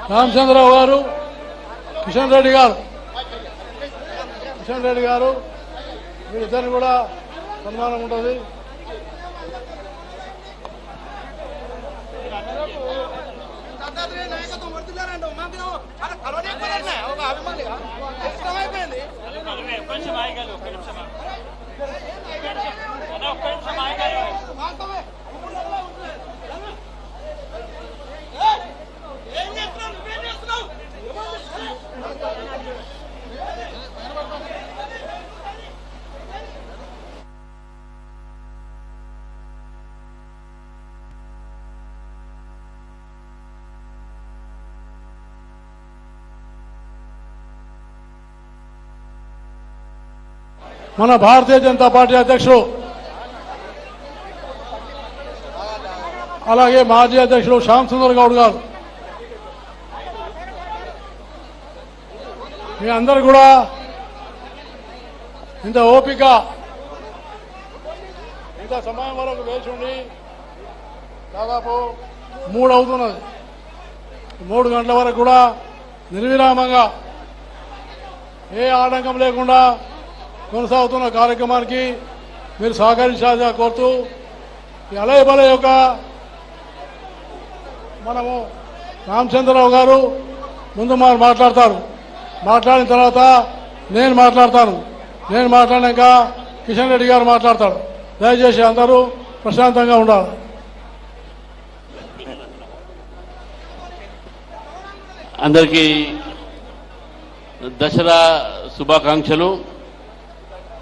రామచంద్రరావు గారు, కిషన్ రెడ్డి గారు వీరిద్దరిని కూడా సన్మానం ఉంటుంది. మన భారతీయ జనతా పార్టీ అధ్యక్షులు అలాగే మాజీ అధ్యక్షులు శ్యామ్ సుందర్ గౌడ్ గారు, మీ అందరు కూడా ఇంత ఓపిక ఇంత సమయం వరకు వేచి ఉండి దాదాపు 3 అవుతున్నది. 3 గంటల వరకు కూడా నిర్విరామంగా ఏ ఆటంకం లేకుండా కొనసాగుతున్న కార్యక్రమానికి మీరు సహకరించాలని కోరుతూ ఈ అలయ బలయ యొక్క మనము రామచంద్రరావు గారు ముందు మాట్లాడతారు. మాట్లాడిన తర్వాత నేను మాట్లాడతాను. నేను మాట్లాడినాక కిషన్ రెడ్డి గారు మాట్లాడతాడు. దయచేసి అందరూ ప్రశాంతంగా ఉండాలి. అందరికీ దసరా శుభాకాంక్షలు.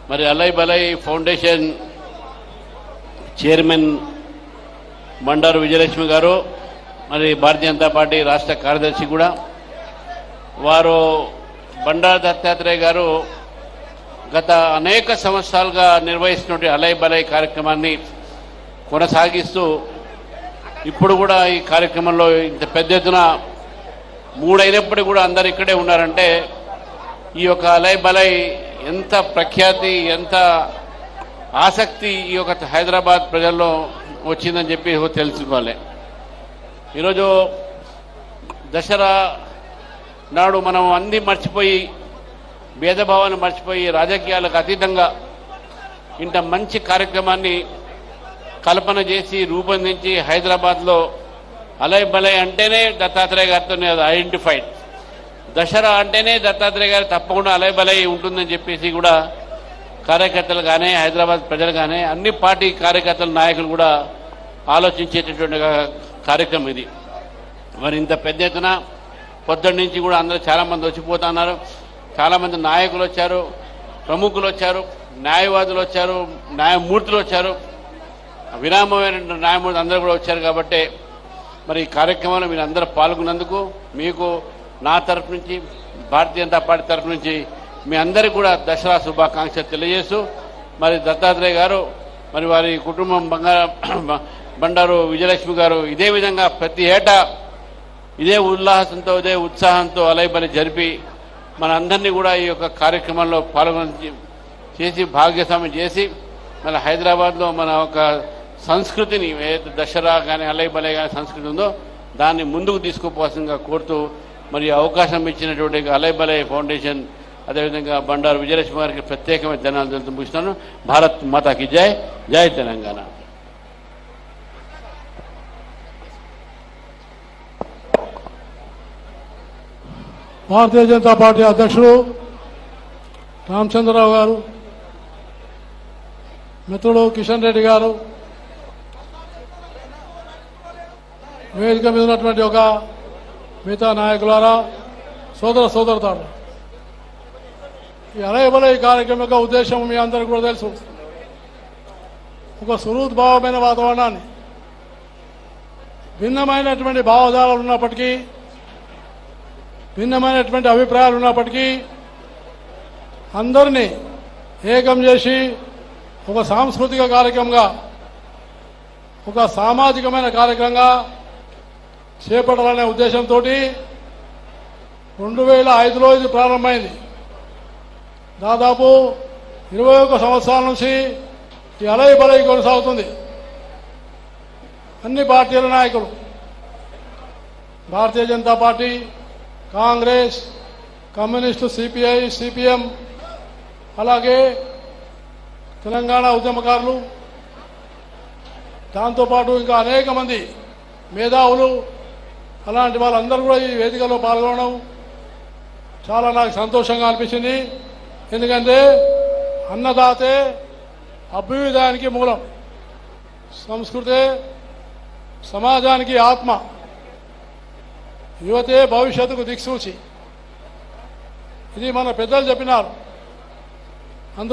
మరి అలయ్ బలయ్ ఫౌండేషన్ చైర్మన్ బండారు విజయలక్ష్మి గారు, మరి భారతీయ జనతా పార్టీ రాష్ట్ర కార్యదర్శి కూడా, వారు బండారు దత్తాత్రేయ గారు గత అనేక సంవత్సరాలుగా నిర్వహిస్తున్నటువంటి అలయ్ బలయ్ కార్యక్రమాన్ని కొనసాగిస్తూ ఇప్పుడు కూడా ఈ కార్యక్రమంలో ఇంత పెద్ద ఎత్తున 3 అయినప్పటికీ కూడా అందరు ఇక్కడే ఉన్నారంటే ఈ యొక్క అలయ్ బలయ్ ఎంత ప్రఖ్యాతి, ఎంత ఆసక్తి ఈ యొక్క హైదరాబాద్ ప్రజల్లో వచ్చిందని చెప్పి తెలుసుకోవాలి. ఈరోజు దసరా నాడు మనం అన్నీ మర్చిపోయి, భేదభావాన్ని మర్చిపోయి, రాజకీయాలకు అతీతంగా ఇంత మంచి కార్యక్రమాన్ని కల్పన చేసి రూపొందించి హైదరాబాద్లో అలయ్ బలయ్ అంటేనే దత్తాత్రేయ గారితో ఐడెంటిఫైడ్. దసరా అంటేనే దత్తాత్రేయ గారు తప్పకుండా అలయ్ బలయ్ ఉంటుందని చెప్పేసి కూడా కార్యకర్తలు కానీ, హైదరాబాద్ ప్రజలు కానీ, అన్ని పార్టీ కార్యకర్తల నాయకులు కూడా ఆలోచించేటటువంటి కార్యక్రమం ఇది. మరి ఇంత పెద్ద ఎత్తున పొద్దున్న నుంచి కూడా అందరూ చాలామంది వచ్చిపోతున్నారు. చాలామంది నాయకులు వచ్చారు, ప్రముఖులు వచ్చారు, న్యాయవాదులు వచ్చారు, న్యాయమూర్తులు వచ్చారు, విరామమైన న్యాయమూర్తులు అందరూ కూడా వచ్చారు. కాబట్టి మరి ఈ కార్యక్రమంలో మీరు అందరూ పాల్గొన్నందుకు మీకు నా తరఫు నుంచి, భారతీయ జనతా పార్టీ తరఫు నుంచి మీ అందరికీ కూడా దసరా శుభాకాంక్షలు తెలియజేస్తూ, మరి దత్తాత్రేయ గారు, మరి వారి కుటుంబం బండారు విజయలక్ష్మి గారు ఇదే విధంగా ప్రతి ఏటా ఇదే ఉల్లాసంతో, ఇదే ఉత్సాహంతో అలయ్ బలయ్ జరిపి మన అందరినీ కూడా ఈ యొక్క కార్యక్రమంలో పాల్గొని చేసి భాగ్యస్వామ్యం చేసి మన హైదరాబాద్లో మన ఒక సంస్కృతిని, దసరా కానీ అలయ్ బలయ్ కానీ సంస్కృతి ఉందో దాన్ని ముందుకు తీసుకుపోవాల్సిందిగా కోరుతూ, మరి అవకాశం ఇచ్చినటువంటి అలయ్ బలయ్ ఫౌండేషన్ అదేవిధంగా బండారు విజయలక్ష్మి గారికి ప్రత్యేకమైన ధన్యవాదాలు తెలుపుతూ ముగిస్తున్నాను. భారత్ మాతాకి జై, జై తెలంగాణ. భారతీయ జనతా పార్టీ అధ్యక్షుడు రామచంద్రరావు గారు, మిత్రుడు కిషన్ రెడ్డి గారు, వేదిక మీద ఉన్నటువంటి ఒక మిగతా నాయకులారా, సోదరతారు, ఈ అలయ్ బలయ్ కార్యక్రమం యొక్క ఉద్దేశం మీ అందరికీ కూడా తెలుసు. ఒక సుహృద్భావమైన వాతావరణాన్ని, భిన్నమైనటువంటి భావజాలాలు ఉన్నప్పటికీ, భిన్నమైనటువంటి అభిప్రాయాలు ఉన్నప్పటికీ అందరినీ ఏకం చేసి ఒక సాంస్కృతిక కార్యక్రమంగా, ఒక సామాజికమైన కార్యక్రమంగా చేపట్టాలనే ఉద్దేశంతో 2005లో ఇది ప్రారంభమైంది. దాదాపు 21 సంవత్సరాల నుంచి ఈ అలయ్ బలయ్ కొనసాగుతుంది. అన్ని పార్టీల నాయకులు Bharatiya Janata party, Congress, communist, CPI, CPM, అలాగే తెలంగాణ ఉద్యమకారులు, దాంతోపాటు ఇంకా అనేక మంది మేధావులు, అలాంటి వాళ్ళందరూ కూడా ఈ వేదికలో పాల్గొనడం చాలా నాకు సంతోషంగా అనిపించింది. ఎందుకంటే అన్నదాతే అభ్యుదయానికి మూలం, సంస్కృతే సమాజానికి ఆత్మ, యువతే భవిష్యత్తుకు దిక్సూచి. ఇది మన పెద్దలు చెప్పినారు.